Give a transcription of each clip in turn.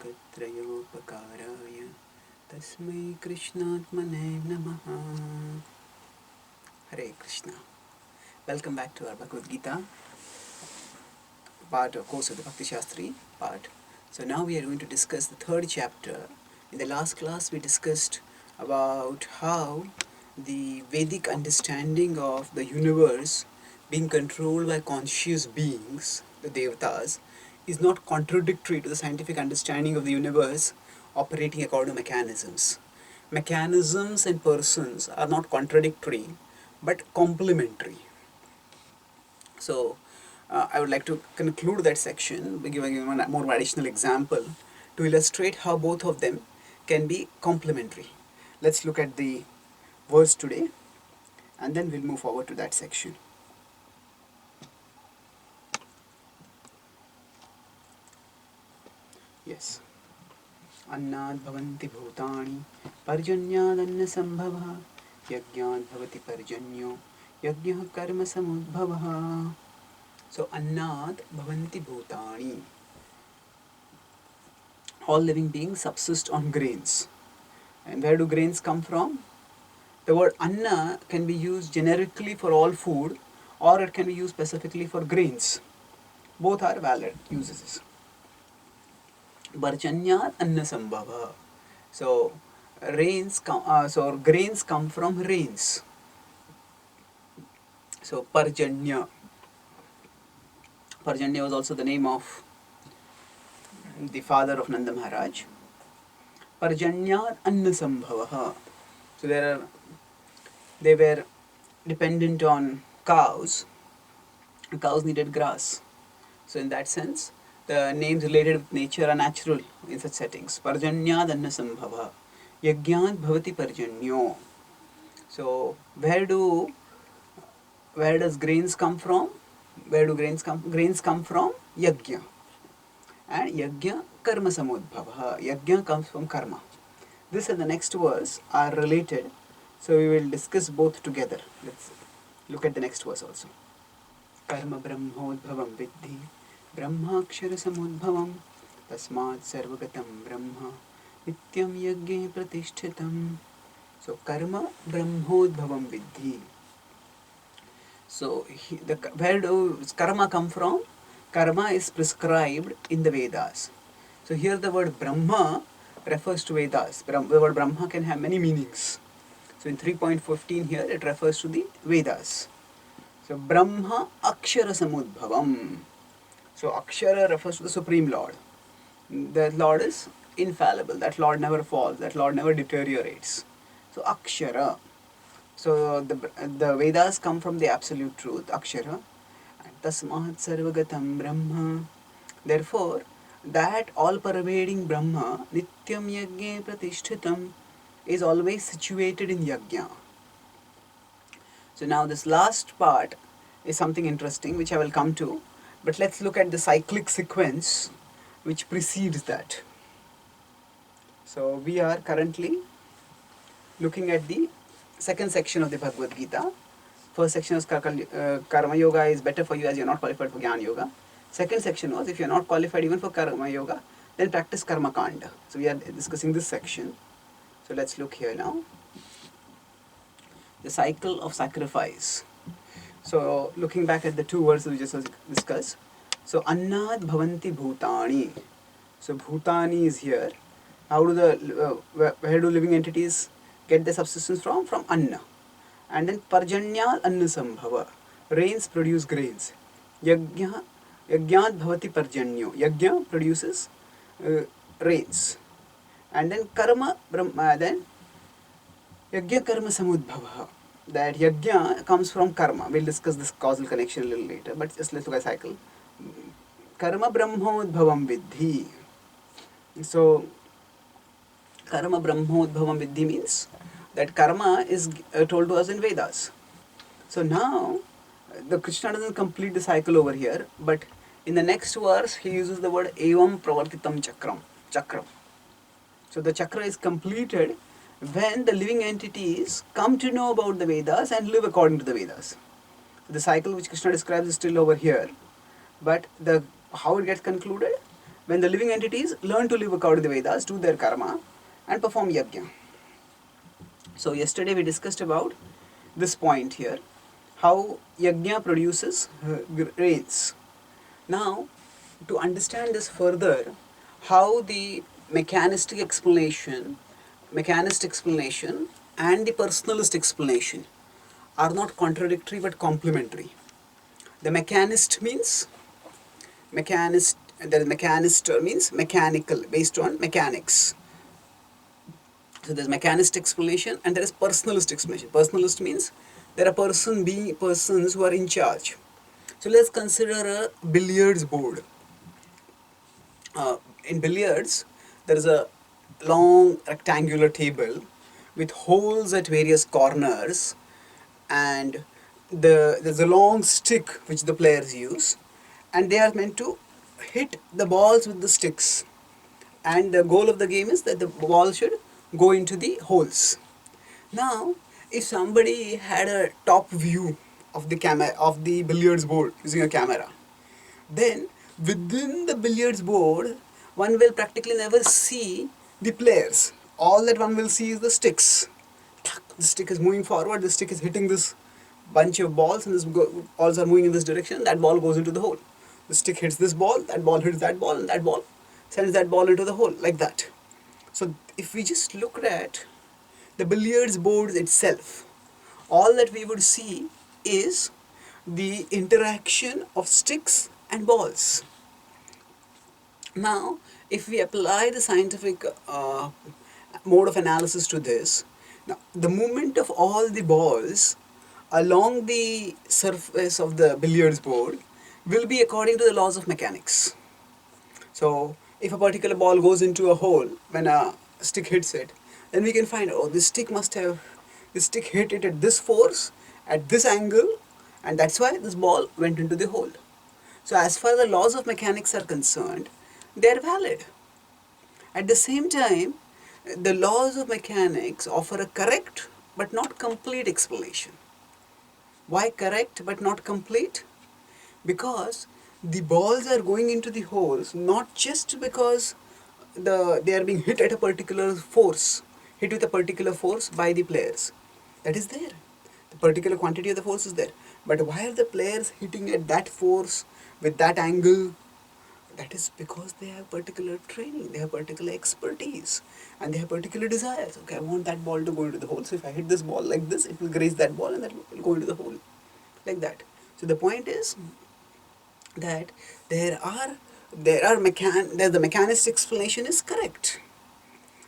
लोकत्रयोपकाराय तस्मै कृष्णात्मने नमः. Hare Krishna. Welcome back to our Bhagavad Gita part of course of the Bhakti Shastri part. So now we are going to discuss the third chapter. In the last class we discussed about how the Vedic understanding of the universe being controlled by conscious beings, the Devatas, is not contradictory to the scientific understanding of the universe operating according to mechanisms. Mechanisms and persons are not contradictory but complementary. So, I would like to conclude that section by giving one more additional example to illustrate how both of them can be complementary. Let's look at the verse today and then we'll move forward to that section. Yes. Annad bhavanti bhutani parjanyad anna sambhava yajnad bhavati parjanyo yajnah karma samudbhava. So, annad bhavanti bhutani. All living beings subsist on grains. And where do grains come from? The word anna can be used generically for all food or it can be used specifically for grains. Both are valid uses. Parjanyad anna sambhava. So grains come from rains. So Parjanya. Parjanya was also the name of the father of Nanda Maharaj. Parjanyad anna sambhava. So they were dependent on cows. Cows needed grass. So in that sense, the names related with nature are natural in such settings. Parjanyad anna sambhava. Yajnad bhavati parjanyo. So where does grains come from? Where do grains come? Grains come from yajna. And yajna karma samudbhava. Yajna comes from karma. This and the next verse are related. So we will discuss both together. Let's look at the next verse also. Karma brahmodbhavam vidhi brahmakshara samudbhavam tasmat sarvagatam brahma nityam yajne pratishthitam. So karma brahmodbhavam vidhi. So where does karma come from? Karma is prescribed in the Vedas. So here the word Brahma refers to Vedas. The word Brahma can have many meanings. So in 3.15 here it refers to the Vedas. So Brahma Akshara Samudbhavam. So Akshara refers to the Supreme Lord. That Lord is infallible. That Lord never falls. That Lord never deteriorates. So Akshara. So the Vedas come from the absolute truth, Akshara. Tasmat sarvagatam Brahma. Therefore, that all-pervading Brahma, Nityam Yajne Pratishthitam, is always situated in Yajna. So now this last part is something interesting which I will come to. But let's look at the cyclic sequence which precedes that. So we are currently looking at the second section of the Bhagavad Gita. First section was Karma Yoga is better for you as you are not qualified for Jnana Yoga. Second section was if you are not qualified even for Karma Yoga, then practice Karma Kanda. So we are discussing this section. So let's look here now. The cycle of sacrifice. So looking back at the two verses we just discussed. So Annad Bhavanti Bhutani. So Bhutani is here. How do where do living entities get their subsistence from? From Anna. And then Parjanyad Anna Sambhava. Rains produce grains. Yajnad Bhavati Parjanyo. Yajna produces rains. And then Karma Brahma. Then Yajna Karma Samudbhava. That Yajna comes from Karma. We'll discuss this causal connection a little later. But just let's look at a cycle. Karma Brahmodbhavam Vidhi. So Karma Brahmodbhavam Vidhi means that karma is told to us in Vedas. So now, the Krishna doesn't complete the cycle over here, but in the next verse, he uses the word evam pravartitam chakram. So the chakra is completed when the living entities come to know about the Vedas and live according to the Vedas. The cycle which Krishna describes is still over here, but how it gets concluded? when the living entities learn to live according to the Vedas, do their karma, and perform yajna. So yesterday we discussed about this point here, how yajna produces rains. Now, to understand this further, how the mechanistic explanation and the personalist explanation are not contradictory but complementary. The mechanist means means mechanical, based on mechanics. So there's mechanist explanation and there is personalist explanation. Personalist means there are persons who are in charge. So let's consider a billiards board. In billiards, there is a long rectangular table with holes at various corners, and there's a long stick which the players use, and they are meant to hit the balls with the sticks. And the goal of the game is that the ball should go into the holes. Now, if somebody had a top view of the billiards board using a camera, then within the billiards board, one will practically never see the players. All that one will see is the sticks. The stick is moving forward, the stick is hitting this bunch of balls, and this balls are moving in this direction, that ball goes into the hole. The stick hits this ball, that ball hits that ball, and that ball sends that ball into the hole, like that. So if we just looked at the billiards board itself, all that we would see is the interaction of sticks and balls. Now, if we apply the scientific mode of analysis to this, now the movement of all the balls along the surface of the billiards board will be according to the laws of mechanics. So, if a particular ball goes into a hole when a stick hits it, then we can find, oh, this stick hit it at this force, at this angle, and that's why this ball went into the hole. So as far as the laws of mechanics are concerned, they are valid. At the same time, the laws of mechanics offer a correct but not complete explanation. Why correct but not complete? Because the balls are going into the holes not just because they are being hit at a particular force, hit with a particular force by the players. That is there. The particular quantity of the force is there. But why are the players hitting at that force with that angle? That is because they have particular training, they have particular expertise, and they have particular desires. Okay, I want that ball to go into the hole, so if I hit this ball like this, it will graze that ball and that will go into the hole. Like that. So the point is that the mechanist explanation is correct.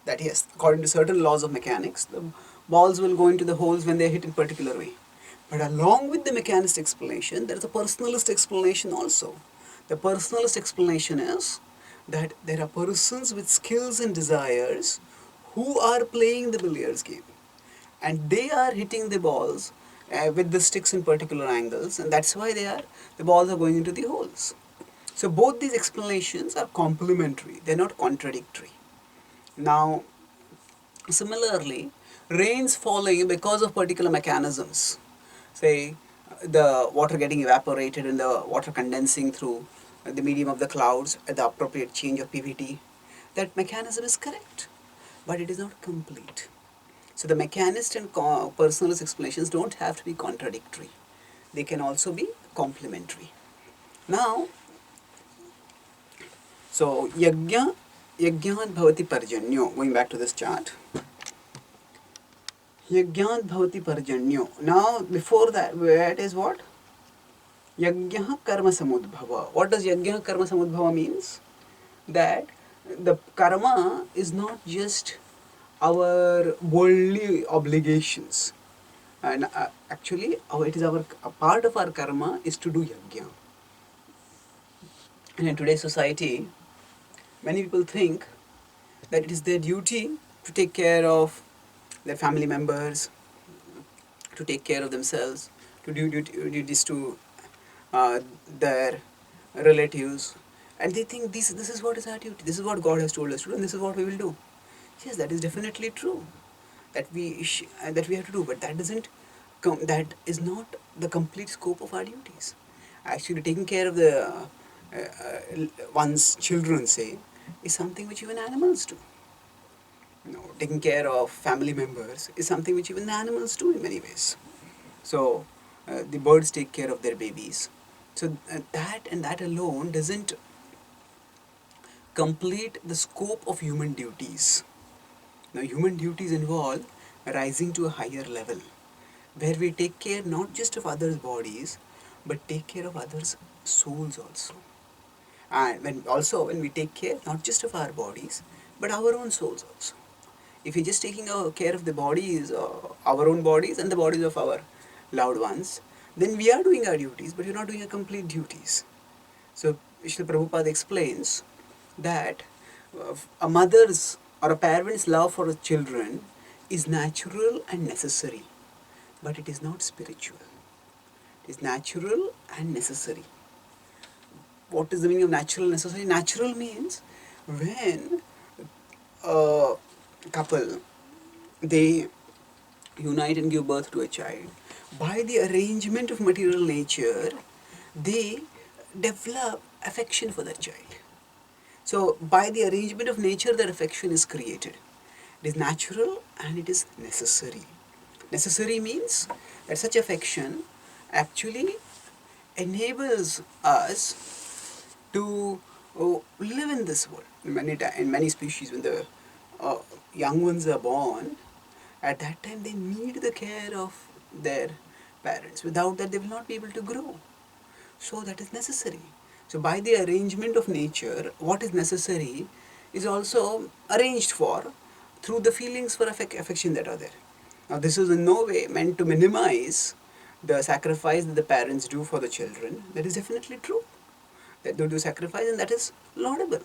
That yes, according to certain laws of mechanics, the balls will go into the holes when they are hit in particular way. But along with the mechanist explanation, there is a personalist explanation also. The personalist explanation is that there are persons with skills and desires who are playing the billiards game, and they are hitting the balls with the sticks in particular angles, and that's why the balls are going into the holes. So both these explanations are complementary, they're not contradictory. Now, similarly, rains falling because of particular mechanisms, say the water getting evaporated and the water condensing through the medium of the clouds at the appropriate change of PVT, that mechanism is correct, but it is not complete. So the mechanist and personalist explanations don't have to be contradictory. They can also be complementary. Now, so yajnat bhavati parjanyo, going back to this chart. Yajnat bhavati parjanyo. Now, before that, it is what? Yajna karma samudbhava. What does yajna karma samudbhava means? That the karma is not just our worldly obligations, and actually a part of our karma is to do yajna. And in today's society, many people think that it is their duty to take care of their family members, to take care of themselves, to do duties to their relatives, and they think this is what is our duty, this is what God has told us to do, and this is what we will do. Yes, that is definitely true, that we have to do, but that is not the complete scope of our duties. Actually, taking care of the one's children, say, is something which even animals do. Taking care of family members is something which even animals do in many ways. So the birds take care of their babies. So that alone doesn't complete the scope of human duties. Now, human duties involve rising to a higher level, where we take care not just of others' bodies, but take care of others' souls also. And when we take care not just of our bodies, but our own souls also. If we're just taking care of the bodies, our own bodies and the bodies of our loved ones, then we are doing our duties, but we're not doing a complete duties. So Srila Prabhupada explains that a mother's or a parent's love for the children is natural and necessary, but it is not spiritual. It is natural and necessary. What is the meaning of natural and necessary? Natural means when a couple, they unite and give birth to a child, by the arrangement of material nature, they develop affection for that child. So by the arrangement of nature, that affection is created. It is natural and it is necessary. Necessary means that such affection actually enables us to live in this world. In many species, when the young ones are born, at that time they need the care of their parents. Without that, they will not be able to grow. So that is necessary. So by the arrangement of nature, what is necessary is also arranged for through the feelings for affection that are there. Now this is in no way meant to minimize the sacrifice that the parents do for the children. That is definitely true. That they do sacrifice and that is laudable.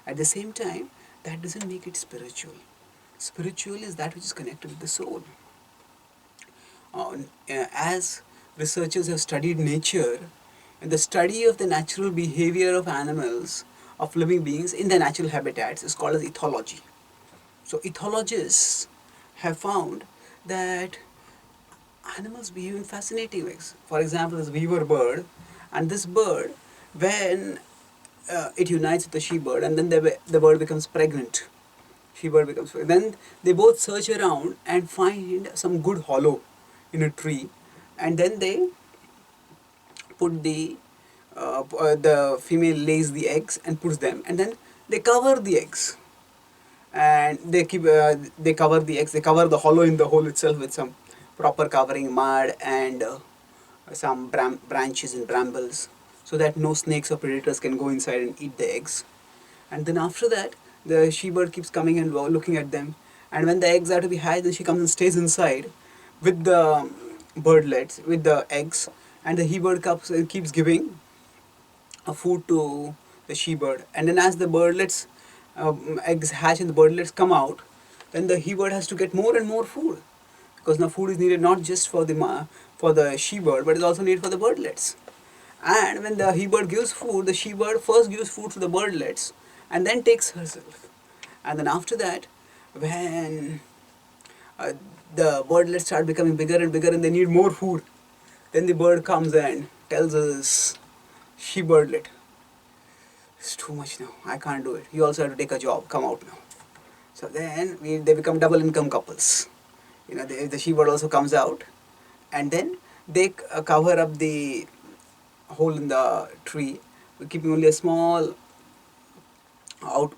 At the same time, that doesn't make it spiritual. Spiritual is that which is connected with the soul. As researchers have studied nature, and the study of the natural behavior of animals, of living beings in their natural habitats is called as ethology. So ethologists have found that animals behave in fascinating ways. For example, this weaver bird, and this bird, when it unites with the she-bird, and then the bird becomes pregnant. She-bird becomes pregnant. Then they both search around and find some good hollow in a tree, and then they put the female lays the eggs and puts them, and then they cover the eggs, and they cover the eggs. They cover the hollow in the hole itself with some proper covering, mud and some branches and brambles, so that no snakes or predators can go inside and eat the eggs. And then after that, the she-bird keeps coming and looking at them. And when the eggs are to be hatched, then she comes and stays inside with the birdlets, with the eggs, and the he-bird keeps giving food to the she-bird. And then as the birdlets eggs hatch and the birdlets come out, then the he-bird has to get more and more food, because now food is needed not just for the she-bird, but is also needed for the birdlets. And when the he-bird gives food, the she-bird first gives food to the birdlets and then takes herself. And then after that, when the birdlets start becoming bigger and bigger and they need more food, then the bird comes and tells us, she-birdlet, it's too much now, I can't do it. You also have to take a job, come out now. So then they become double income couples. The she-bird also comes out, and then they cover up the hole in the tree, keeping only a small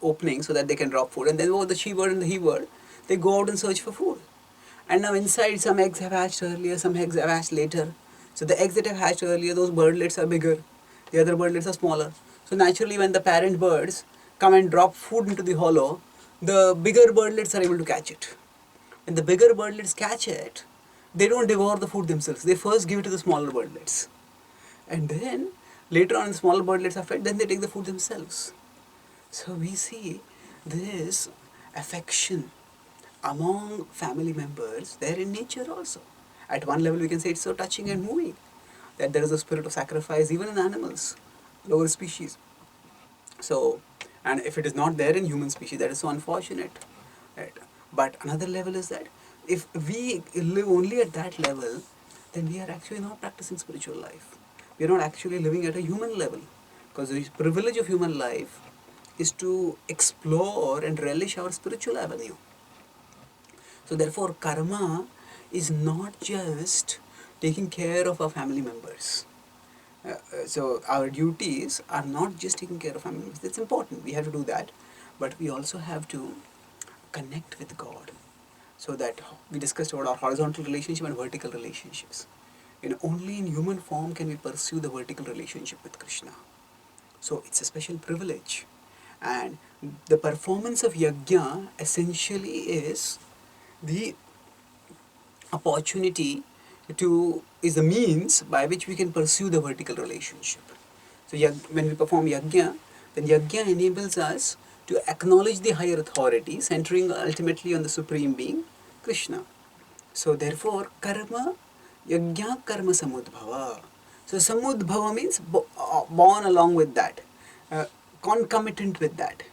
opening so that they can drop food. And then both the she-bird and the he-bird, they go out and search for food. And now inside, some eggs have hatched earlier, some eggs have hatched later. So the eggs that have hatched earlier, those birdlets are bigger, the other birdlets are smaller. So naturally, when the parent birds come and drop food into the hollow, the bigger birdlets are able to catch it. When the bigger birdlets catch it, they don't devour the food themselves. They first give it to the smaller birdlets. And then, later on, the smaller birdlets are fed, then they take the food themselves. So we see this affection among family members there in nature also. At one level, we can say it's so touching and moving that there is a spirit of sacrifice even in animals, lower species. So, and if it is not there in human species, that is so unfortunate. Right? But another level is that if we live only at that level, then we are actually not practicing spiritual life. We are not actually living at a human level. Because the privilege of human life is to explore and relish our spiritual avenue. So therefore, karma is not just taking care of our family members. So our duties are not just taking care of family members. That's important. We have to do that, but we also have to connect with God. So that we discussed about our horizontal relationship and vertical relationships. Only in human form can we pursue the vertical relationship with Krishna. So it's a special privilege. And the performance of yajna essentially is the opportunity is the means by which we can pursue the vertical relationship. So when we perform yajna, then yajna enables us to acknowledge the higher authority, centering ultimately on the Supreme Being, Krishna. So therefore, karma, yajna karma samudbhava. So samudbhava means born along with that, concomitant with that.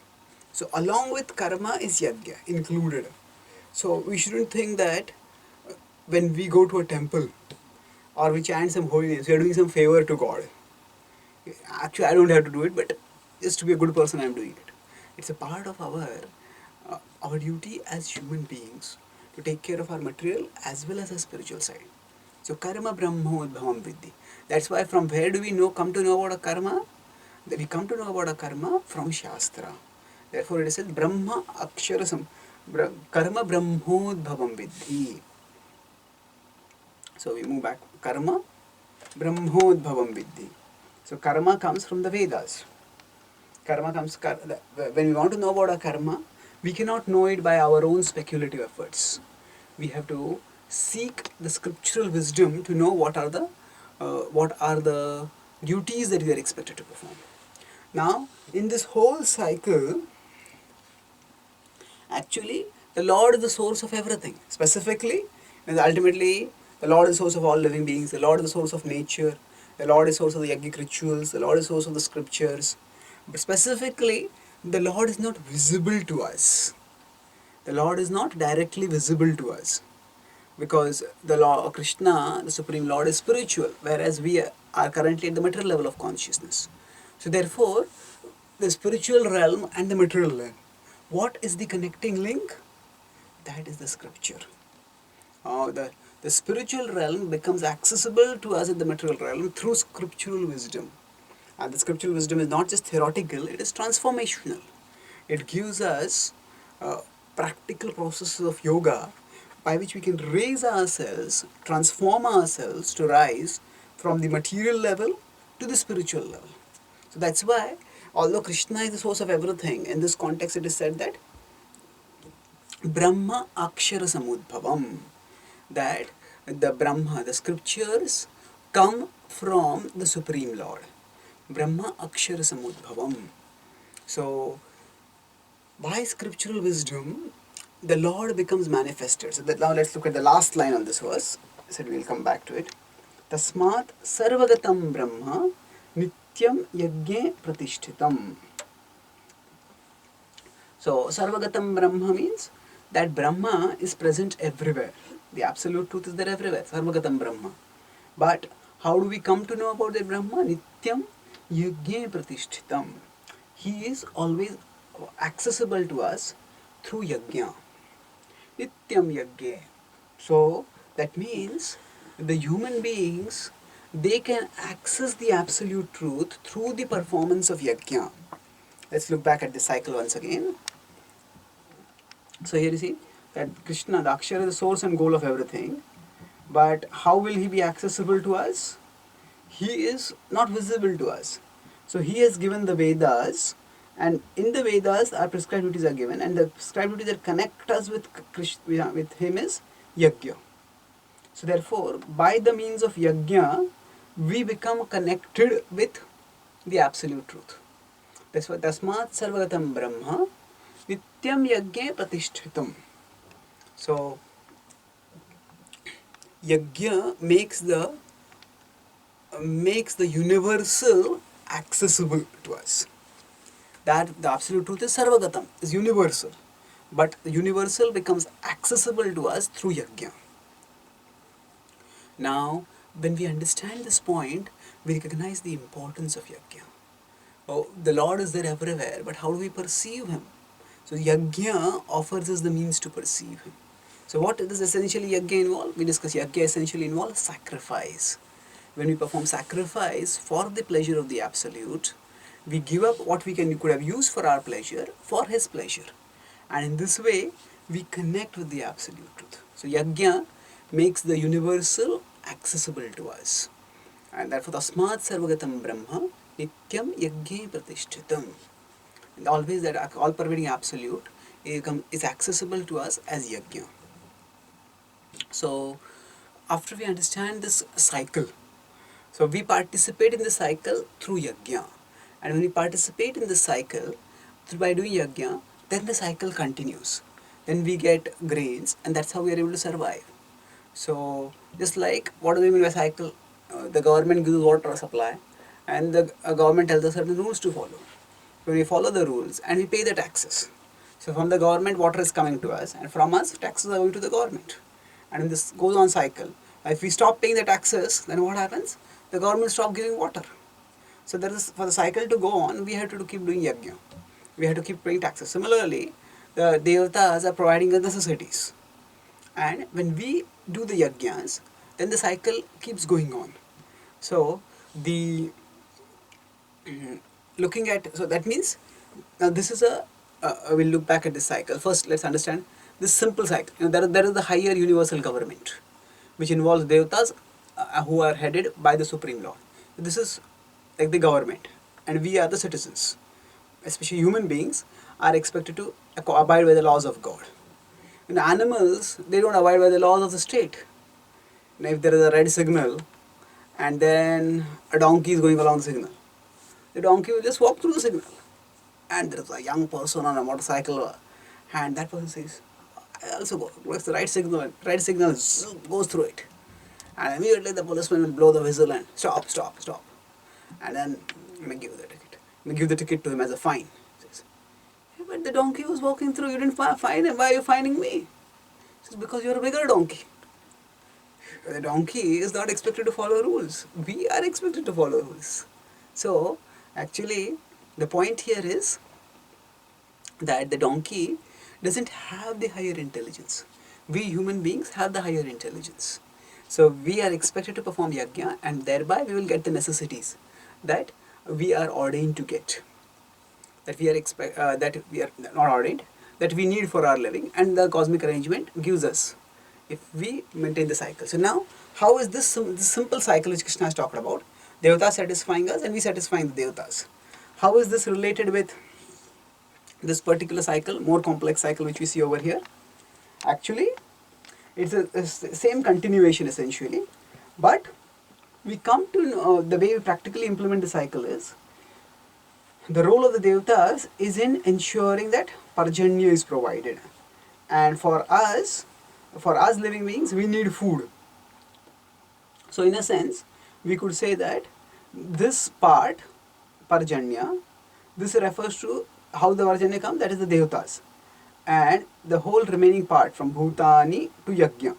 So along with karma is yajna included. So we shouldn't think that when we go to a temple or we chant some holy names, we are doing some favor to God. Actually, I don't have to do it, but just to be a good person, I am doing it. It's a part of our duty as human beings to take care of our material as well as our spiritual side. So karma brahmodbhavam vidhi. That's why from where do we come to know about a karma? We come to know about a karma from Shastra. Therefore it says Brahma Aksharasam Karma Brahmodbhavam vidhi. So we move back. Karma Brahmodbhavam vidhi. So karma comes from the Vedas. When we want to know about our karma, we cannot know it by our own speculative efforts. We have to seek the scriptural wisdom to know what are the duties that we are expected to perform. Now, in this whole cycle, actually, the Lord is the source of everything. Specifically, and ultimately, the Lord is the source of all living beings. The Lord is the source of nature. The Lord is the source of the yogic rituals. The Lord is the source of the scriptures. But specifically, the Lord is not visible to us. The Lord is not directly visible to us. Because the Lord Krishna, the Supreme Lord, is spiritual, whereas we are currently at the material level of consciousness. So therefore, the spiritual realm and the material realm, what is the connecting link? That is the scripture. The spiritual realm becomes accessible to us in the material realm through scriptural wisdom. And the scriptural wisdom is not just theoretical, it is transformational. It gives us practical processes of yoga by which we can raise ourselves, transform ourselves to rise from the material level to the spiritual level. So that's why, although Krishna is the source of everything, in this context it is said that Brahma Akshara Samudbhavam, that the Brahma, the scriptures come from the Supreme Lord. Brahma Akshara Samudbhavam. So, by scriptural wisdom, the Lord becomes manifested. So now let's look at the last line on this verse. I said we'll come back to it. Tasmat sarvagatam brahma nityam yajne pratishtitam. So sarvagatam brahma means that Brahma is present everywhere. The absolute truth is there everywhere. Sarvagatam brahma. But how do we come to know about the Brahma? Nityam yajne pratishtitam. He is always accessible to us through yajna. Nityam yajna. So that means the human beings, they can access the absolute truth through the performance of yajna. Let's look back at the cycle once again. So here you see that Krishna, the Akshara, is the source and goal of everything. But how will he be accessible to us? He is not visible to us. So he has given the Vedas, and in the Vedas our prescribed duties are given, and the prescribed duties that connect us with Krishna, with him, is yajna. So therefore, by the means of yajna, we become connected with the absolute truth. That's why Tasmat Sarvagatam Brahma Nityam Yajna Pratishtitam. So yajna makes the universal accessible to us. That the absolute truth is Sarvagatam, is universal. But the universal becomes accessible to us through yajna. Now, when we understand this point, we recognize the importance of yajna. Oh, the Lord is there everywhere, but how do we perceive Him? So yajna offers us the means to perceive Him. So what does essentially yajna involve? We discuss yajna essentially involves sacrifice. When we perform sacrifice for the pleasure of the Absolute, we give up what we could have used for our pleasure for His pleasure. And in this way, we connect with the Absolute Truth. So yajna makes the universal accessible to us. And therefore, tasmat sarvagatam brahma nityam yajne pratishtitam. And always that all-pervading Absolute is accessible to us as yajna. So, after we understand this cycle, so we participate in the cycle through yajna. And when we participate in the cycle by doing yajna, then the cycle continues. Then we get grains, and that's how we are able to survive. So, just like what do we mean by cycle? The government gives water supply, and the government tells us certain rules to follow. When we follow the rules and we pay the taxes. So from the government, water is coming to us, and from us, taxes are going to the government. And this goes on cycle. If we stop paying the taxes, then what happens? The government stops giving water. So there is, for the cycle to go on, we have to keep doing yajna. We have to keep paying taxes. Similarly, the devatas are providing us necessities. And when we do the yajnas, then the cycle keeps going on. So the looking at, so that means now this is we'll look back at this cycle. First, let's understand this simple cycle. There is the higher universal government, which involves devatas who are headed by the Supreme Lord. This is like the government, and we are the citizens. Especially human beings are expected to abide by the laws of God. Animals, they don't abide by the laws of the state. If there is a red signal and then a donkey is going along the signal, the donkey will just walk through the signal. And there is a young person on a motorcycle, and that person says, I also go. What's the right signal? Right signal goes through it. And immediately the policeman will blow the whistle and stop, stop, stop. And then you may give the ticket. You may give the ticket to him as a fine. He says, hey, but the donkey was walking through, you didn't fine him, why are you fining me? He says, because you're a bigger donkey. The donkey is not expected to follow rules. We are expected to follow rules. So, actually, the point here is that the donkey doesn't have the higher intelligence. We human beings have the higher intelligence. So, we are expected to perform yajna, and thereby we will get the necessities that we are ordained to get. That we are not ordained, that we need for our living, and the cosmic arrangement gives us if we maintain the cycle. So now, how is this simple cycle which Krishna has talked about? Devatas satisfying us and we satisfying the Devatas. How is this related with this particular cycle, more complex cycle which we see over here? Actually, it's the same continuation essentially, but we come to know the way we practically implement the cycle is the role of the Devatas is in ensuring that Parjanya is provided. And for us living beings, we need food. So in a sense, we could say that this part, Parjanya, this refers to how the Parjanya comes, that is the Devatas. And the whole remaining part from Bhutani to Yajna.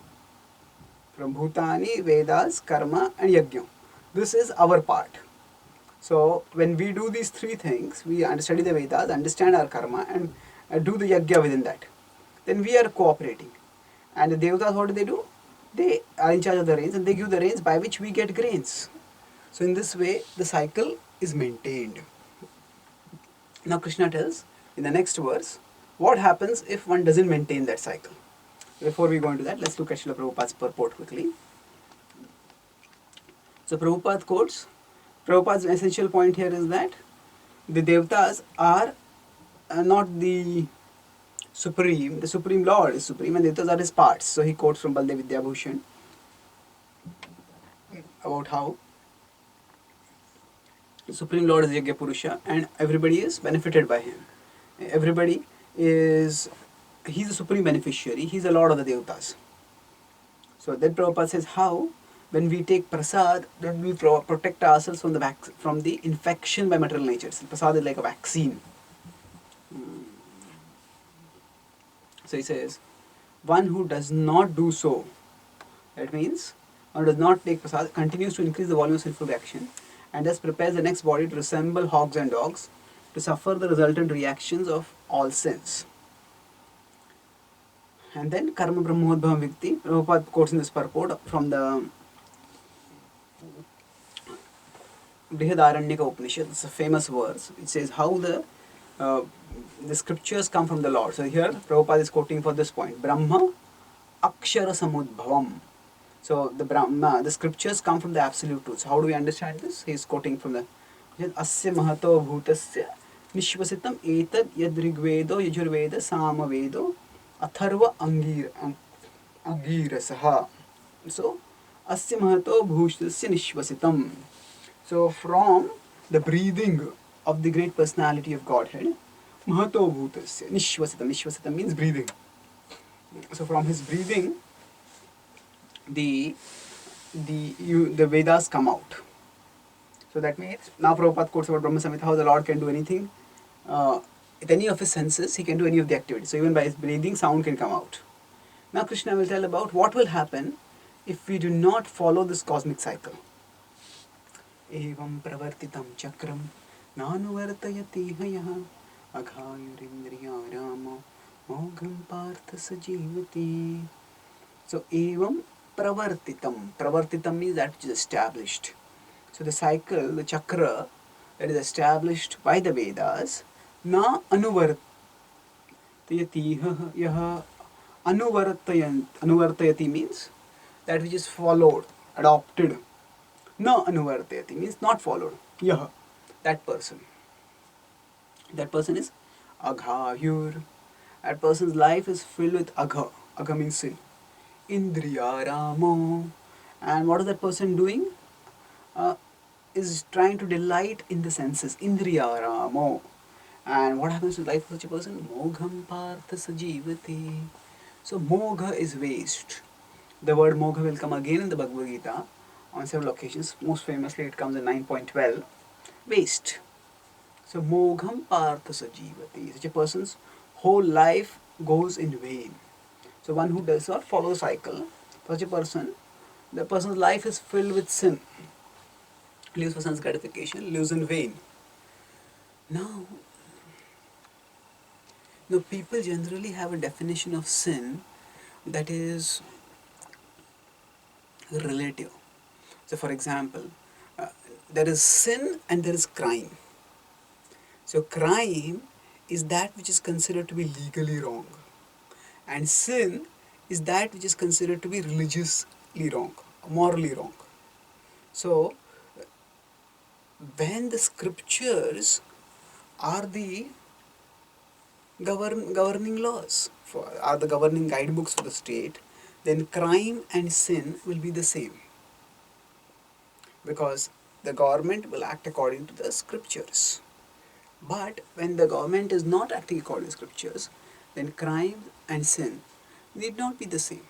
From Bhutani, Vedas, Karma and Yajna. This is our part. So when we do these three things, we study the Vedas, understand our karma and do the yajna within that, then we are cooperating. And the Devatas, what do? They are in charge of the rains and they give the rains by which we get grains. So in this way, the cycle is maintained. Now Krishna tells in the next verse, what happens if one doesn't maintain that cycle? Before we go into that, let's look at Srila Prabhupada's purport quickly. So Prabhupada quotes, Prabhupada's essential point here is that the Devatas are not the Supreme Lord is supreme and Devatas are his parts. So he quotes from Baldev Vidyabhushan about how the Supreme Lord is Yajna Purusha and everybody is benefited by him. Everybody is, he's the supreme beneficiary, he's the Lord of the Devatas. So then Prabhupada says how when we take prasad, then we protect ourselves from the infection by material nature. So prasad is like a vaccine. So he says, one who does not do so, that means one who does not take prasad, continues to increase the volume of sinful reaction and thus prepares the next body to resemble hogs and dogs, to suffer the resultant reactions of all sins. And then Karma Brahmodbhavam Vikti, Prabhupada quotes in this purport from the Brihadaranyaka Upanishad. It's a famous verse. It says how uh, the scriptures come from the Lord. So here Prabhupada is quoting for this point. Brahma Akshara Samudbhavam. So the Brahma, the scriptures come from the absolute truth. So how do we understand this? He is quoting from the Asya Mahato Bhutasya Nishvasitam Etad Yadrigvedo Yajurveda Samavedo Atharva Angirasaha. So Asya Mahato Bhutasya Nishvasitam. So from the breathing of the great personality of Godhead, Mahato Bhutasya Nishvasitam. Nishvasitam means breathing. So from his breathing, the Vedas come out. So that means now Prabhupada quotes about Brahma Samhita, how the Lord can do anything. With any of his senses, he can do any of the activities. So even by his breathing, sound can come out. Now Krishna will tell about what will happen if we do not follow this cosmic cycle. Evam pravartitam chakram nanuvartayati hayaha aghayurindriya rama mogham partha sajivati. So evam pravartitam. Pravartitam means that which is established. So the cycle, the chakra that is established by the Vedas, na anuvartayati yaha anuvartayati means that which is followed, adopted. Na anuvartayati means not followed. Yaha, that person. That person is aghayur. That person's life is filled with agha. Agha means sin. Indriya ramo. And what is that person doing? Is trying to delight in the senses. Indriya ramo. And what happens to the life of such a person? Mogham partha sajivati. So mogha is waste. The word mogha will come again in the Bhagavad Gita on several occasions. Most famously it comes in 9.12. Waste. So mogham partha sajivati. Such a person's whole life goes in vain. So one who does not follow the cycle, such a person, the person's life is filled with sin. Lives for sense gratification, lives in vain. Now people generally have a definition of sin that is relative. So for example, there is sin and there is crime. So crime is that which is considered to be legally wrong, and sin is that which is considered to be religiously wrong, morally wrong. So when the scriptures are the governing laws, are the governing guidebooks for the state, then crime and sin will be the same, because the government will act according to the scriptures. But when the government is not acting according to scriptures, then crime and sin need not be the same.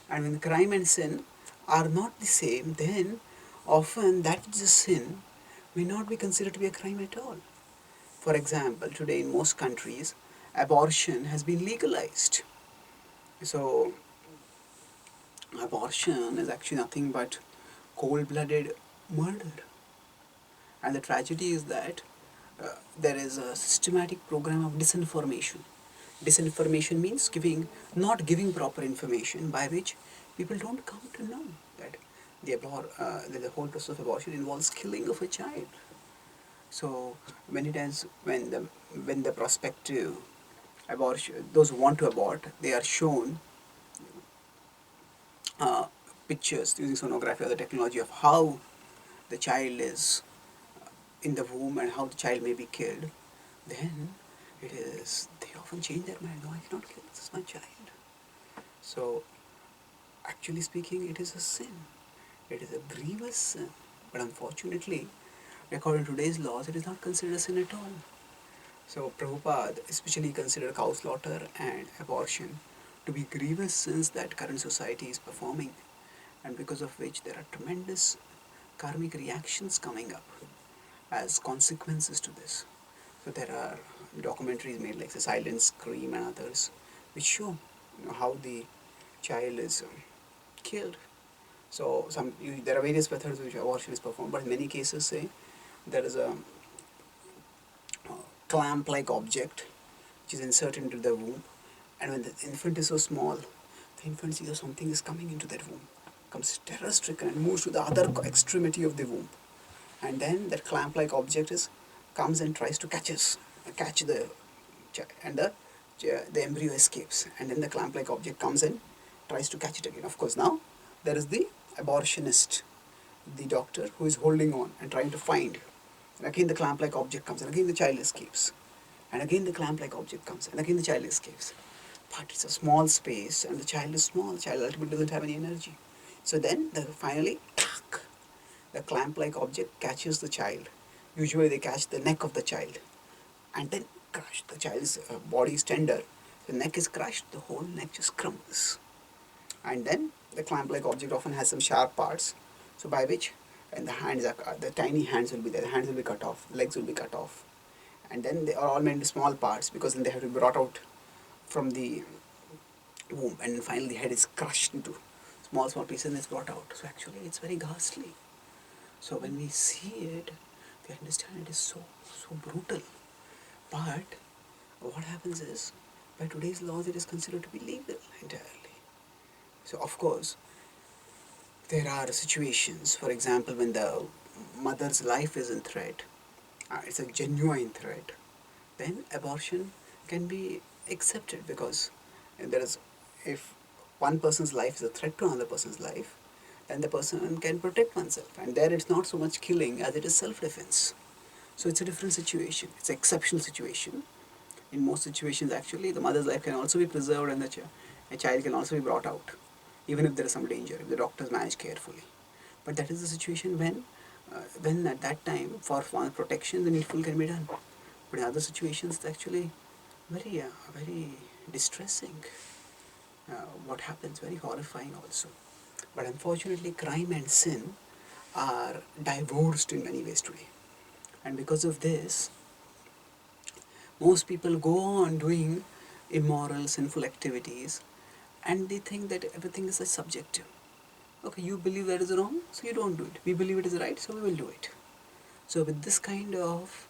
And when crime and sin are not the same, then often that which is a sin may not be considered to be a crime at all. For example, today in most countries, abortion has been legalized. So abortion is actually nothing but cold-blooded murder. And the tragedy is that there is a systematic program of disinformation. Disinformation means not giving proper information, by which people don't come to know that the whole process of abortion involves killing of a child. So when the prospective abortion, those who want to abort, they are shown pictures using sonography or the technology of how the child is in the womb and how the child may be killed, then they often change their mind. No, I cannot kill this is my child. So actually speaking, it is a sin. It is a grievous sin. But unfortunately, according to today's laws, it is not considered a sin at all. So Prabhupada especially considered cow slaughter and abortion to be grievous sins that current society is performing, and because of which there are tremendous karmic reactions coming up as consequences to this. So there are documentaries made like The Silent Scream and others which show how the child is killed. So there are various methods which abortion is performed, but in many cases, say there is a clamp-like object which is inserted into the womb, and when the infant is so small, the infant sees that something is coming into that womb, becomes terror-stricken and moves to the other extremity of the womb, and then that clamp-like object comes and tries to catch the and the embryo escapes, and then the clamp-like object comes and tries to catch it again. Of course, now there is the abortionist, the doctor who is holding on and trying to find, and again the clamp-like object comes, and again the child escapes, and again the clamp-like object comes, and again the child escapes. But it's a small space, and the child is small. The child ultimately doesn't have any energy. So then, finally, the clamp-like object catches the child. Usually, they catch the neck of the child, and then crush. The child's body is tender. The neck is crushed. The whole neck just crumbles. And then the clamp-like object often has some sharp parts, so by which, and the tiny hands will be there. The hands will be cut off. The legs will be cut off, and then they are all made into small parts because then they have to be brought out from the womb, and finally the head is crushed into small pieces and it's brought out. So actually, it's very ghastly. So when we see it, we understand it is so brutal. But what happens is, by today's laws, it is considered to be legal entirely. So of course, there are situations, for example, when the mother's life is in threat, it's a genuine threat, then abortion can be accepted because there is, if one person's life is a threat to another person's life, then the person can protect oneself. And there it's not so much killing as it is self-defense. So it's a different situation. It's an exceptional situation. In most situations, actually, the mother's life can also be preserved and a child can also be brought out, even if there is some danger, if the doctors manage carefully. But that is the situation when at that time, for one's protection, the needful can be done. But in other situations, it's actually very distressing. What happens, very horrifying also. But unfortunately, crime and sin are divorced in many ways today. And because of this, most people go on doing immoral, sinful activities, and they think that everything is subjective. Okay, you believe that is wrong, so you don't do it. We believe it is right, so we will do it. So with this kind of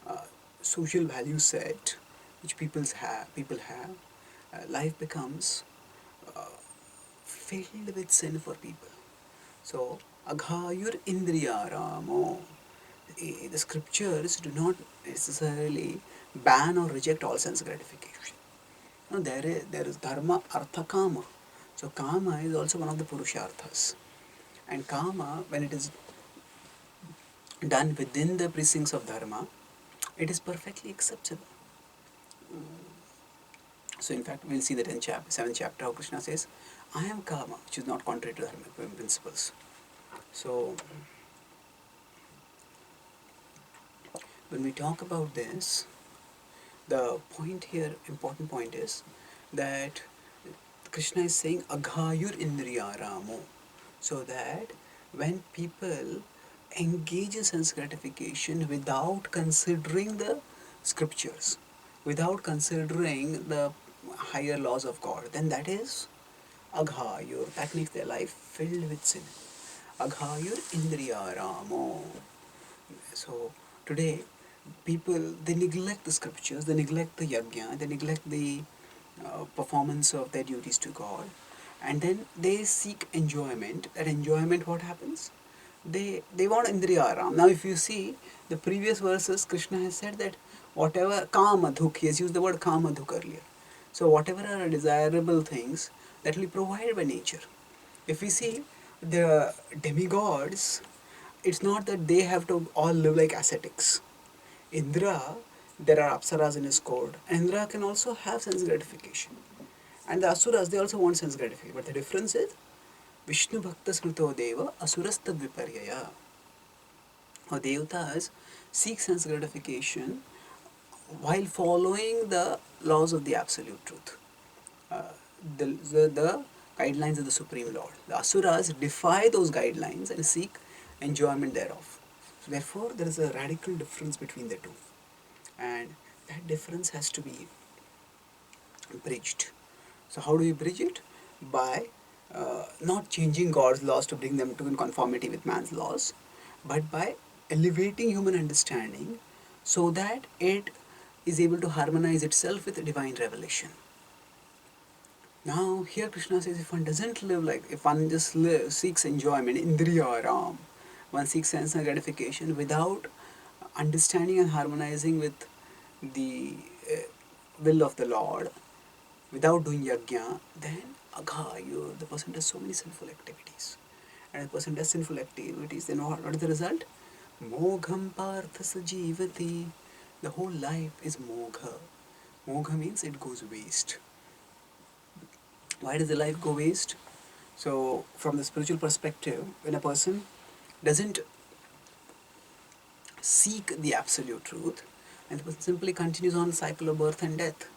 uh, social value set, which people have, life becomes filled with sin for people. So, aghayur indriyaramo. The scriptures do not necessarily ban or reject all sense gratification. No, there is dharma, artha, kama. So, kama is also one of the purusharthas. And kama, when it is done within the precincts of dharma, it is perfectly acceptable. So, in fact, we'll see that in 7th chapter, how Krishna says, I am kama, which is not contrary to dharma principles. So, when we talk about this, the point here, important point is that Krishna is saying aghayur indriyaramo, so that when people engage in sense gratification without considering the scriptures, without considering the higher laws of God, then that is aghayur. That makes their life filled with sin. Aghayur indriyaramo. So today, people, they neglect the scriptures, they neglect the yajna, they neglect the performance of their duties to God, and then they seek enjoyment. That enjoyment, what happens? They want indriyaram. Now, if you see the previous verses, Krishna has said that whatever kamadhuk, he has used the word kamadhuk earlier. So whatever are desirable things that will be provided by nature. If we see the demigods, it's not that they have to all live like ascetics. Indra, there are apsaras in his court. Indra can also have sense gratification. And the asuras, they also want sense gratification. But the difference is, Vishnu Bhakta Smrito Deva Asurastad Viparyaya. Or Devatas seek sense gratification while following the laws of the absolute truth. Uh, the guidelines of the Supreme Lord. The Asuras defy those guidelines and seek enjoyment thereof. So therefore, there is a radical difference between the two. And that difference has to be bridged. So how do we bridge it? By not changing God's laws to bring them to in conformity with man's laws, but by elevating human understanding so that it is able to harmonize itself with divine revelation. Now, here Krishna says if one doesn't live like, if one just seeks enjoyment, indriya ram, one seeks sense and gratification without understanding and harmonizing with the will of the Lord, without doing yajna, then the person does so many sinful activities. And if the person does sinful activities, then what is the result? Mogham partha sajivati. The whole life is mogha. Mogha means it goes waste. Why does the life go waste? So, from the spiritual perspective, when a person doesn't seek the absolute truth, and the person simply continues on the cycle of birth and death.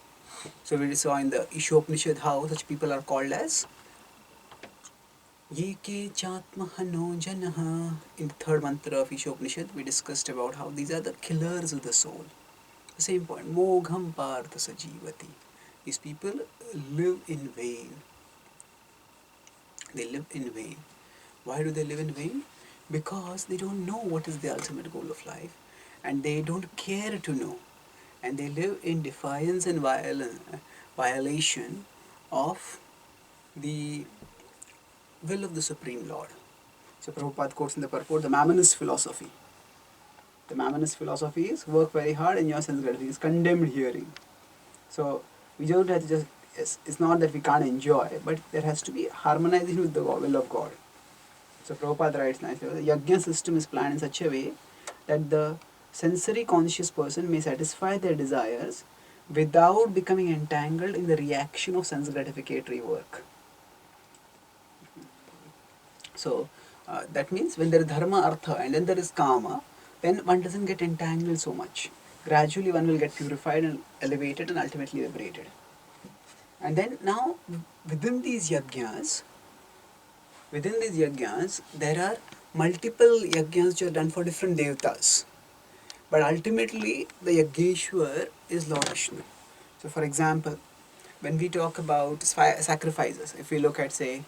So, we saw in the Ishopanishad how such people are called as Ye ke chatmahano janaha. In the third mantra of Ishopanishad, we discussed about how these are the killers of the soul. The same point, Mogham partha sajivati. These people live in vain. They live in vain. Why do they live in vain? Because they don't know what is the ultimate goal of life, and they don't care to know, and they live in defiance and violation of the will of the Supreme Lord. So Prabhupada quotes in the purport the Mammonist philosophy. The Mammonist philosophy is work very hard and your sense gratification is condemned hearing. So we don't have to just, it's not that we can't enjoy, but there has to be harmonization with the will of God. So Prabhupada writes nicely, the yajna system is planned in such a way that the sensory conscious person may satisfy their desires without becoming entangled in the reaction of sense gratificatory work. So that means when there is dharma, artha, and then there is kama, then one doesn't get entangled so much. Gradually one will get purified and elevated and ultimately liberated. And then now within these yajnas, there are multiple yajnas which are done for different devatas. But ultimately, the Yajneshwar is Lord Vishnu. So, for example, when we talk about sacrifices, if we look at, say,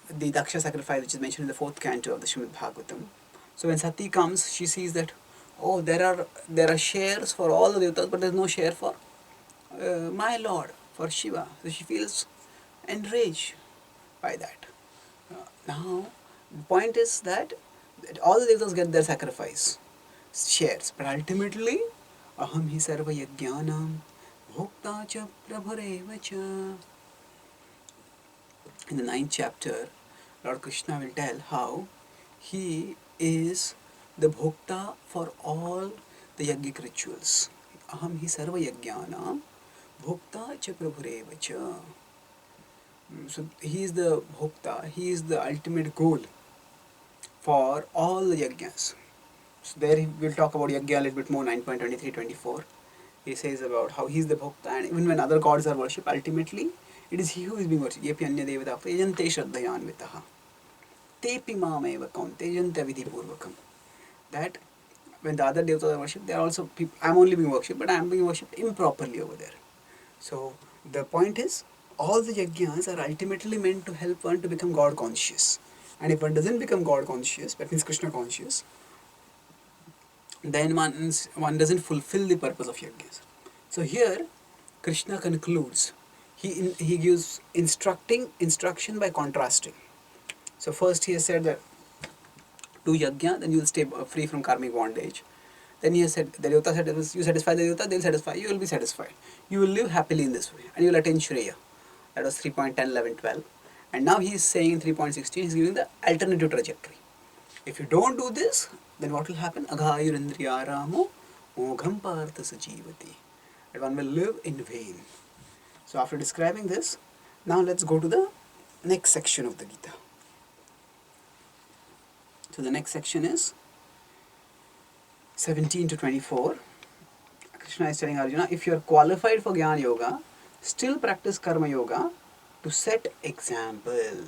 the Daksha sacrifice, which is mentioned in the fourth canto of the Srimad Bhagavatam. So, when Sati comes, she sees that, oh, there are shares for all the devatas, but there is no share for my Lord, for Shiva. So, she feels enraged by that. Now, the point is that all the devatas get their sacrifice shares, but ultimately, aham hi sarva yajnanam bhokta cha prabhureva cha. In the 9th chapter, Lord Krishna will tell how he is the bhokta for all the yogic rituals. Aham hi sarva yajnanam bhokta cha prabhureva cha. So he is the bhokta, he is the ultimate goal for all the yajnas. So there we'll talk about yajna a little bit more, 9.23-24. He says about how he is the bhokta, and even when other gods are worshipped, ultimately it is he who is being worshipped. Yepi anya devata yajante shraddhayanvitaha tepi mameva kauntejante vidhipurvakam. That when the other devatas are worshipped, they are also I am only being worshipped, but I am being worshipped improperly over there. So the point is, all the yajnas are ultimately meant to help one to become God conscious. And if one doesn't become God conscious, that means Krishna conscious, then one doesn't fulfill the purpose of yajnas. So here, Krishna concludes. He gives instruction by contrasting. So first he has said that do yajna, then you will stay free from karmic bondage. Then he has said, the devata said, you satisfy the devata, they will satisfy you, will be satisfied. You will live happily in this way, and you will attain Shreya. That was 3.10, 11, 12. And now he is saying in 3.16, he is giving the alternative trajectory. If you don't do this, then what will happen? Aghayurindriyaramo mogham partha sajivati. And one will live in vain. So after describing this, now let's go to the next section of the Gita. So the next section is 17 to 24. Krishna is telling Arjuna, if you are qualified for Jnana Yoga, still practice Karma Yoga to set example.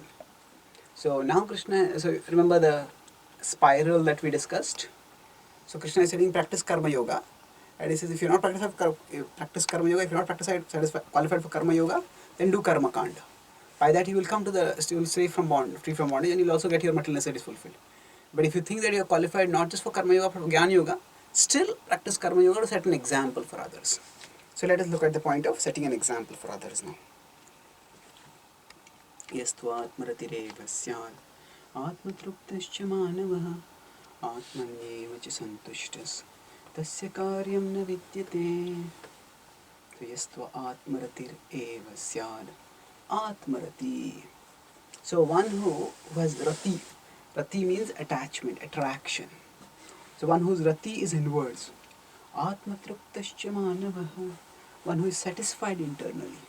So now Krishna, so remember the spiral that we discussed? So Krishna is saying practice Karma Yoga. And he says if you are not practice Karma Yoga, if you are not qualified for Karma Yoga, then do Karma Kanda. By that you will come to the, you will free from bondage, and you will also get your material necessities fulfilled. But if you think that you are qualified not just for Karma Yoga, but for Jnana Yoga, still practice Karma Yoga to set an example for others. So let us look at the point of setting an example for others now. Yastvatmaratirev syad atmatruptascha manavah atmanyeva cha santushtas tasya karyam na vidyate. So yastva atmaratir syad atmarati. So one who has rati. Rati means attachment, attraction. So one whose rati is inwards. Atmatruptascha manavaha. One who is satisfied internally.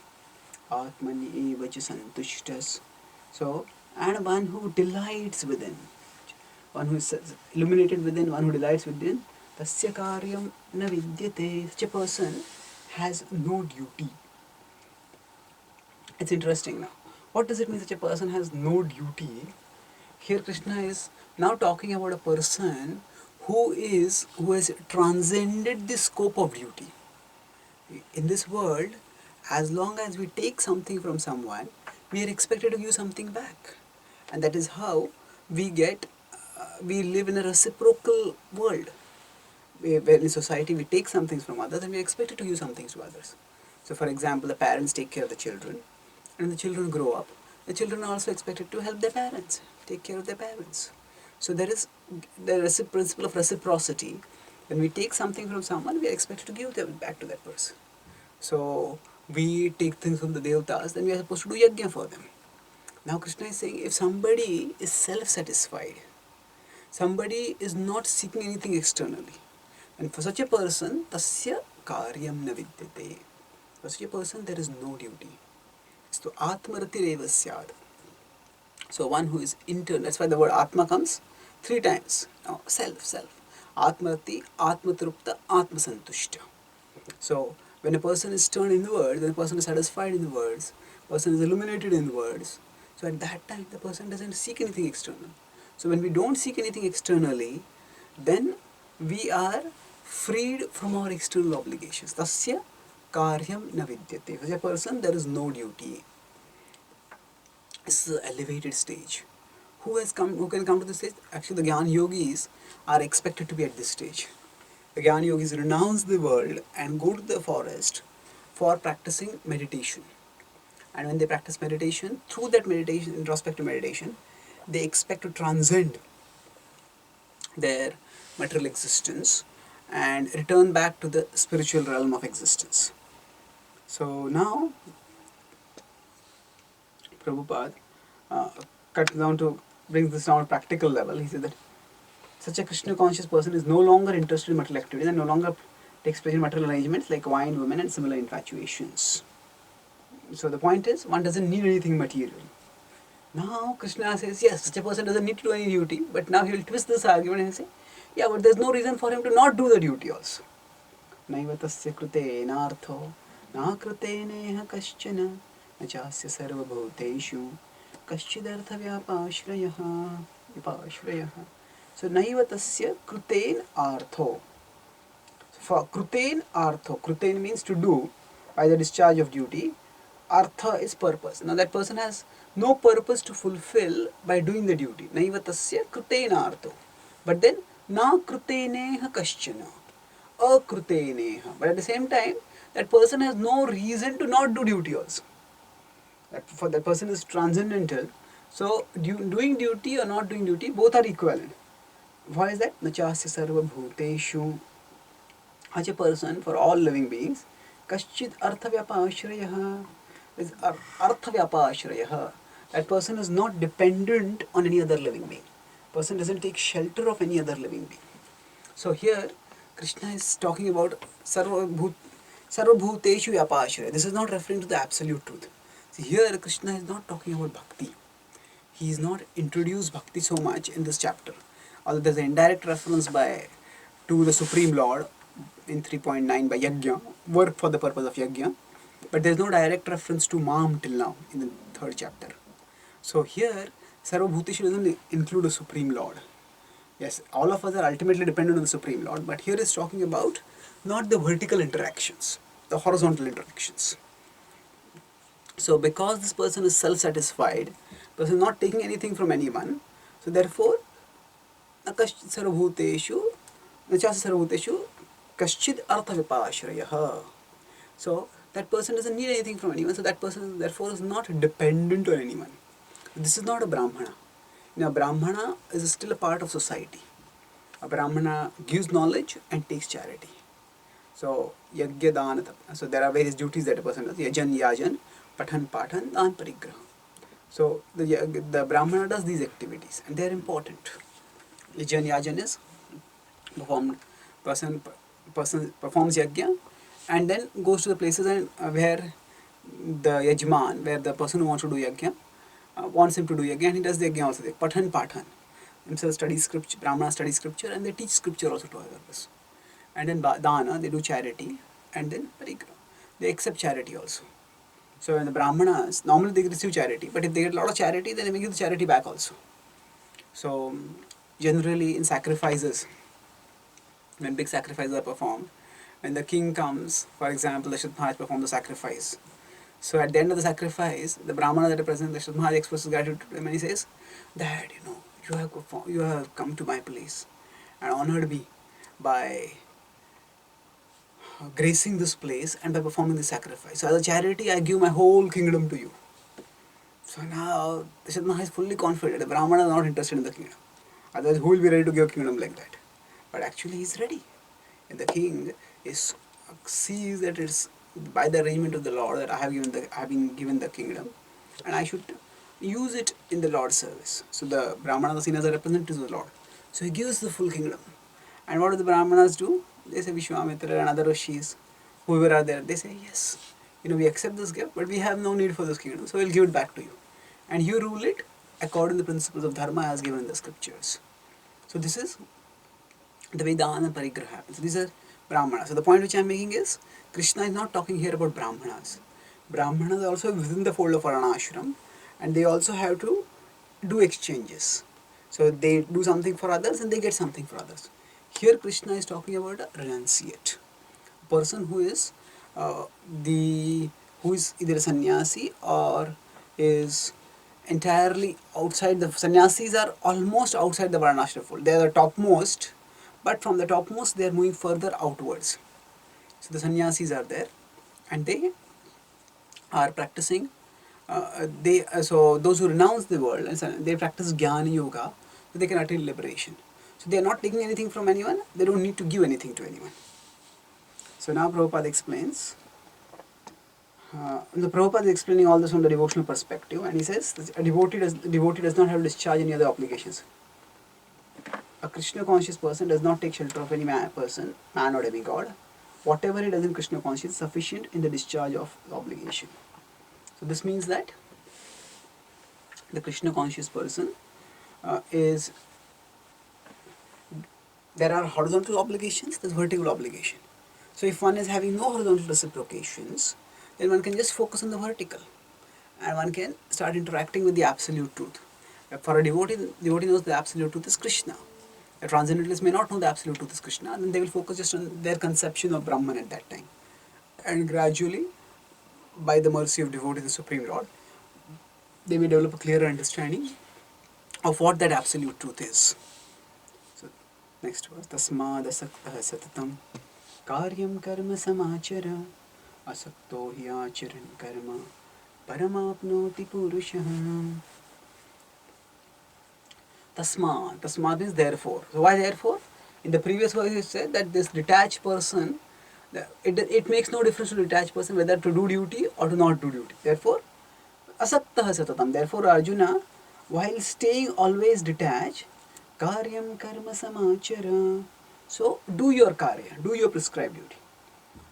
Atmani evacha santushtas. So, and one who delights within. One who is illuminated within, one who delights within. Tasya karyam na vidyate. Such a person has no duty. It's interesting now. What does it mean such a person has no duty? Here Krishna is now talking about a person who has transcended the scope of duty. In this world, as long as we take something from someone, we are expected to give something back. And that is how we live in a reciprocal world. Where in society we take some things from others and we are expected to give some things to others. So for example, the parents take care of the children, and the children grow up. The children are also expected to help their parents, take care of their parents. So there is the principle of reciprocity. When we take something from someone, we are expected to give them back to that person. So we take things from the devatas, then we are supposed to do yajna for them. Now Krishna is saying, if somebody is self-satisfied, somebody is not seeking anything externally, and for such a person, tasya karyam na vidyate. For such a person, there is no duty. So atmaratireva syad. So one who is internal, that's why the word atma comes 3 times. Now, self. Atmarati, atmatrupta, atmasantushta. So when a person is turned inwards, when a person is satisfied inwards, person is illuminated inwards, so at that time the person doesn't seek anything external. So when we don't seek anything externally, then we are freed from our external obligations. Tasya karyam na vidyate. For a person, there is no duty. This is an elevated stage. Who can come to this stage? Actually, the Jnana Yogis are expected to be at this stage. The Jnana Yogis renounce the world and go to the forest for practicing meditation. And when they practice meditation, through that meditation, introspective meditation, they expect to transcend their material existence and return back to the spiritual realm of existence. So now, Prabhupada brings this down to practical level. He said that such a Krishna conscious person is no longer interested in material activities and no longer takes pleasure in material arrangements like wine, women, and similar infatuations. So the point is, one doesn't need anything material. Now Krishna says, yes, such a person doesn't need to do any duty, but now he will twist this argument and say, yeah, but there's no reason for him to not do the duty also. Naiva tasya krute nartho, na krute neha kaschana, na chasya sarva bhuteshu, kaschidartha vyapashrayaha. So naiva tasya kruten artho. For kruten artho, kruten means to do by the discharge of duty. Artha is purpose. Now that person has no purpose to fulfill by doing the duty. Naiva tasya kruten artho. But then na kruteneha kaschana. Akruteneha. But at the same time, that person has no reason to not do duty also. For that person is transcendental. So doing duty or not doing duty, both are equivalent. Why is that? Nachasya sarva bhuteshu. Such a person, for all living beings, kaschid arthavyapashrayaha. Arthavyapashrayaha. That person is not dependent on any other living being. Person doesn't take shelter of any other living being. So here, Krishna is talking about sarva bhuteshu vyapashraya. This is not referring to the absolute truth. See, here Krishna is not talking about bhakti. He is not introduced bhakti so much in this chapter. Although there is an indirect reference to the Supreme Lord in 3.9 by Yajna, work for the purpose of Yajna. But there is no direct reference to Mam till now in the 3rd chapter. So here, Sarva Bhuteshu doesn't include a Supreme Lord. Yes, all of us are ultimately dependent on the Supreme Lord, but here is talking about not the vertical interactions, the horizontal interactions. So because this person is self-satisfied, person is not taking anything from anyone, so therefore न कश्चित् सर्वभूतेषु न चास्य सर्वभूतेषु कश्चित् अर्थविपाश्रयः. So that person doesn't need anything from anyone, so that person therefore is not dependent on anyone. This is not a Brahmana. Now Brahmana is still a part of society. A Brahmana gives knowledge and takes charity. So yajna dana tapana. So there are various duties that a person does. Yajan, yajan, pathan, pathan, dan, parigraha. So the Brahmana does these activities and they are important. Yajan, yajan is performed, person performs yajna and then goes to the places and where the yajman, where the person who wants to do yajna wants him to do yajna, and he does the yajna also there. Pathan, pathan. Himself studies scripture, Brahmana studies scripture and they teach scripture also to others. And then dana, they do charity, and then parigraha, they accept charity also. So when the Brahmanas, normally they receive charity, but if they get a lot of charity, then they may give the charity back also. So generally in sacrifices, when big sacrifices are performed, when the king comes, for example, Dasharatha Maharaj performed the sacrifice. So at the end of the sacrifice, the Brahmana that are present, Dasharatha Maharaj expresses gratitude to him and he says, "Dad, you have come to my place and honored me by gracing this place and by performing the sacrifice. So as a charity, I give my whole kingdom to you." So now Dasharatha Maharaj is fully confident. The Brahmana is not interested in the kingdom. Otherwise, who will be ready to give kingdom like that? But actually, he is ready. And the king is sees that it's by the arrangement of the Lord that I have been given the kingdom, and I should use it in the Lord's service. So the Brahmana is seen as a representative of the Lord. So he gives the full kingdom. And what do the Brahmanas do? They say Vishwamitra and other rishis, whoever are there, they say, yes, we accept this gift, but we have no need for this kingdom, so we'll give it back to you. And you rule it according to the principles of dharma as given in the scriptures. So this is the way dana and parigraha happens. These are Brahmanas. So the point which I am making is, Krishna is not talking here about Brahmanas. Brahmanas are also within the fold of Varnashram, and they also have to do exchanges. So they do something for others and they get something for others. Here Krishna is talking about a renunciate, a person who is either a sannyasi or is entirely outside the sannyasis are almost outside the Varnashram fold. They are the topmost, but from the topmost they are moving further outwards. So the sannyasis are there, and they are practicing. So those who renounce the world and they practice jnana yoga, so they can attain liberation. So they are not taking anything from anyone. They don't need to give anything to anyone. So now Prabhupada explains. The Prabhupada is explaining all this from the devotional perspective, and he says that a devotee does not have to discharge any other obligations. A Krishna conscious person does not take shelter of any man or demigod. Whatever he does in Krishna conscious is sufficient in the discharge of the obligation. So this means that the Krishna conscious person there are horizontal obligations, there's vertical obligation. So if one is having no horizontal reciprocations, then one can just focus on the vertical and one can start interacting with the absolute truth. For a devotee knows the absolute truth is Krishna. The transcendentalists may not know the absolute truth is Krishna, then they will focus just on their conception of Brahman at that time. And gradually, by the mercy of devotee the Supreme Lord, they may develop a clearer understanding of what that absolute truth is. So, next verse. Tasmad asakta satatam karyam karma samachara asakto hi acharan karma paramapnoti purushah. Tasmad means therefore. So why therefore? In the previous verse it said that this detached person, it makes no difference to detached person whether to do duty or to not do duty. Therefore, asaktah satatam. Therefore, Arjuna, while staying always detached, karyam karma samachara. So do your karya, do your prescribed duty.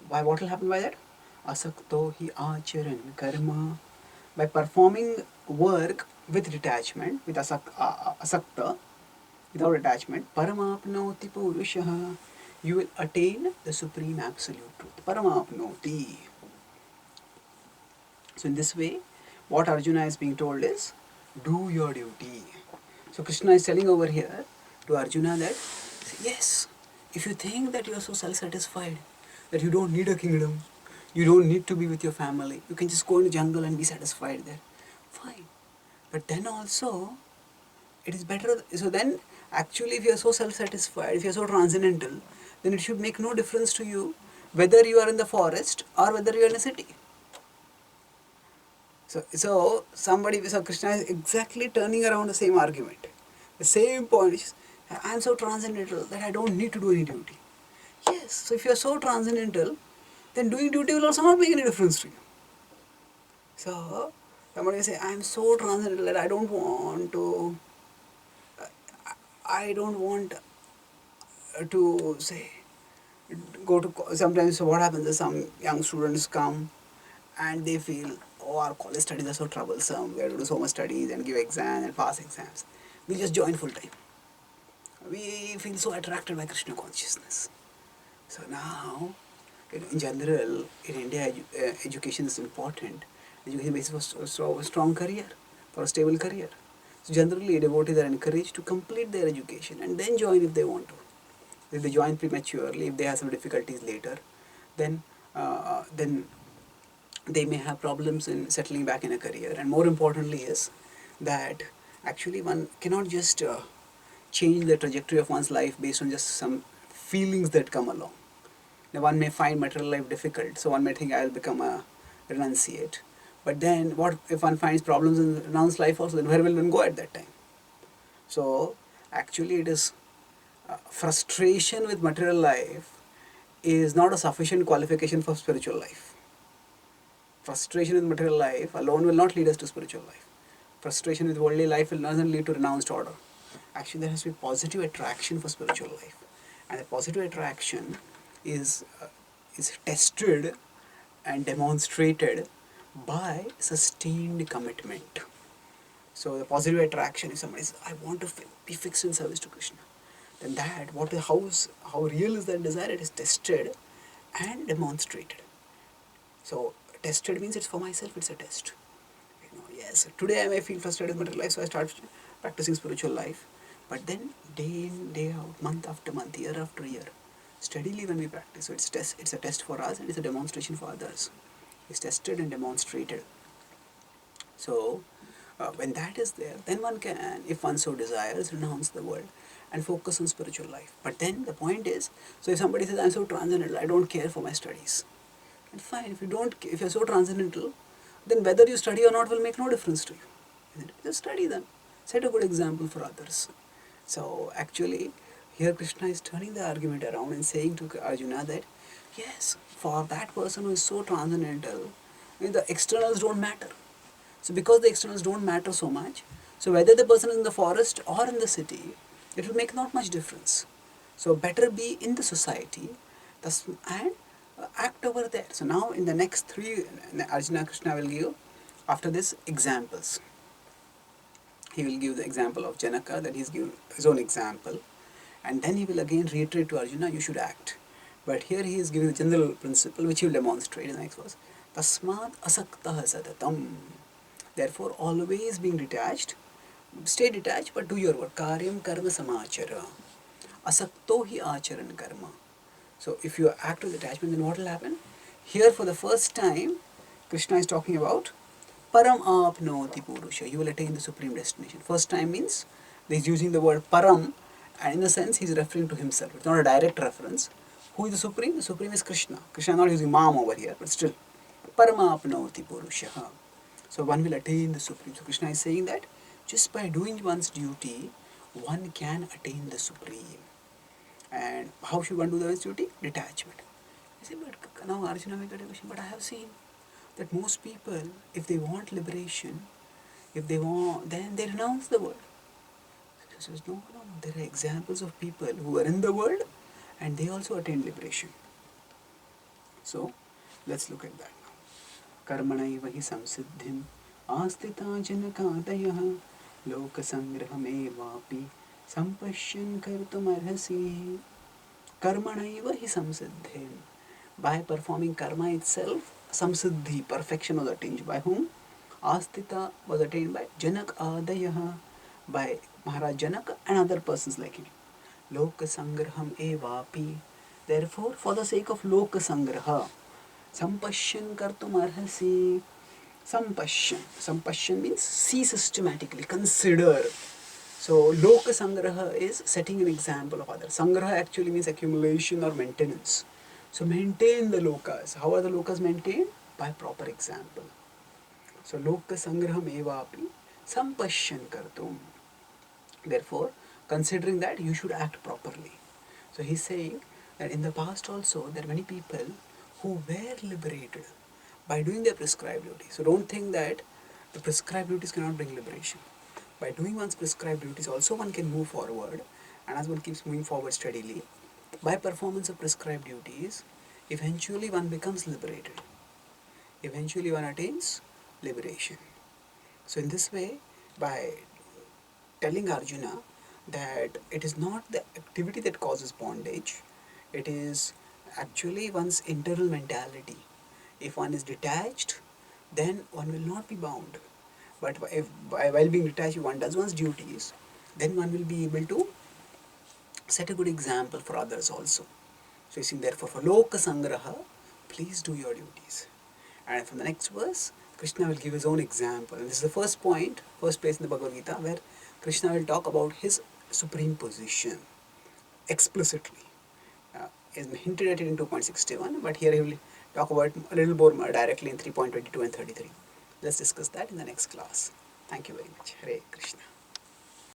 Why? What will happen by that? Asakto hi acharan karma. By performing work with detachment, with asakta, without attachment, paramapnoti purushah, you will attain the supreme absolute truth. Paramapnoti. So in this way, what Arjuna is being told is, do your duty. So Krishna is telling over here to Arjuna that, yes, if you think that you are so self-satisfied, that you don't need a kingdom, You don't need to be with your family. You can just go in the jungle and be satisfied there. Fine. But then also, it is better. So then, actually, if you are so self-satisfied, if you are so transcendental, then it should make no difference to you whether you are in the forest or whether you are in a city. So Krishna is exactly turning around the same argument. The same point is, I am so transcendental that I don't need to do any duty. Yes, so if you are so transcendental, then doing duty will also not make any difference to you. So, somebody will say, I am so transcendental that I don't want to say, sometimes what happens is some young students come and they feel, oh, our college studies are so troublesome, we have to do so much studies and give exams and pass exams. We'll just join full time. We feel so attracted by Krishna consciousness. So now, in general, in India, education is important. Education is for a strong career, for a stable career. So generally, devotees are encouraged to complete their education and then join if they want to. If they join prematurely, if they have some difficulties later, then they may have problems in settling back in a career. And more importantly is that actually one cannot just change the trajectory of one's life based on just some feelings that come along. Now one may find material life difficult, so one may think I'll become a renunciate. But then what if one finds problems in one's life also, then where will one go at that time? So actually it is frustration with material life is not a sufficient qualification for spiritual life. Frustration with material life alone will not lead us to spiritual life. Frustration with worldly life will not lead to renounced order. Actually, there has to be positive attraction for spiritual life, and the positive attraction is tested and demonstrated by sustained commitment. So the positive attraction, if somebody says, I want to be fixed in service to Krishna, then how real is that desire? It is tested and demonstrated. So tested means it's for myself, it's a test. Yes, today I may feel frustrated with material life, so I start practicing spiritual life. But then day in, day out, month after month, year after year, steadily when we practice, so it's a test for us and it's a demonstration for others. It's tested and demonstrated. So when that is there, then one can, if one so desires, renounce the world and focus on spiritual life. But then the point is, so if somebody says, I'm so transcendental, I don't care for my studies. And fine, if you're so transcendental, then whether you study or not will make no difference to you. Just study them. Set a good example for others. So actually, here Krishna is turning the argument around and saying to Arjuna that, yes, for that person who is so transcendental, the externals don't matter. So because the externals don't matter so much, so whether the person is in the forest or in the city, it will make not much difference. So better be in the society and act over there. So now in the next three, Arjuna Krishna will give, after this, examples. He will give the example of Janaka, then he's given his own example. And then he will again reiterate to Arjuna, you should act. But here he is giving a general principle which he will demonstrate in the next verse. Tasmat asaktah sadatam. Therefore, always being detached, stay detached, but do your work. Karyam karma samachara. Asakto hi acharan karma. So, if you act with attachment, then what will happen? Here, for the first time, Krishna is talking about Param apnoti purusha. You will attain the supreme destination. First time means he's using the word Param, and in a sense, he's referring to himself. It's not a direct reference. Who is the supreme? The supreme is Krishna. Krishna is not using Mam over here, but still, Param apnoti purusha. So one will attain the supreme. So Krishna is saying that just by doing one's duty, one can attain the supreme. And how should one do one's duty? Detachment. I say, but now Arjuna may get a question, but I have seen that most people, if they want liberation, then they renounce the world. So he says, no, there are examples of people who are in the world and they also attain liberation. So let's look at that now. कर्मणैव हि संसिद्धिम् आस्थिता जनकादयः लोकसंग्रहमेवापि सम्पश्यन् कर्तुमर्हसि. Karmanaiva hi samsiddhim. By performing karma itself, samsiddhi, perfection was attained. By whom? Astita was attained by Janak Adayah, by Maharaj Janaka and other persons like him. Loka sangraham evapi. Therefore, for the sake of Loka sangraha, Sampashyan kartum arhasi. Sampashyan means see systematically, consider. So Loka Sangraha is setting an example of others. Sangraha actually means accumulation or maintenance. So maintain the lokas. How are the lokas maintained? By proper example. So Loka Sangraham evapi sampashyan kartum. Therefore, considering that, you should act properly. So he's saying that in the past also there are many people who were liberated by doing their prescribed duties. So don't think that the prescribed duties cannot bring liberation. By doing one's prescribed duties also one can move forward, and as one keeps moving forward steadily, by performance of prescribed duties, eventually one becomes liberated. Eventually one attains liberation. So in this way, by telling Arjuna that it is not the activity that causes bondage, it is actually one's internal mentality. If one is detached, then one will not be bound. But if while being detached, one does one's duties, then one will be able to set a good example for others also. So you see, therefore, for Loka Sangraha, please do your duties. And from the next verse, Krishna will give his own example. And this is the first point, first place in the Bhagavad Gita, where Krishna will talk about his supreme position explicitly. Is hinted at it in 2.61, but here he will talk about a little more directly in 3.22 and 33. Let's discuss that in the next class. Thank you very much. Hare Krishna.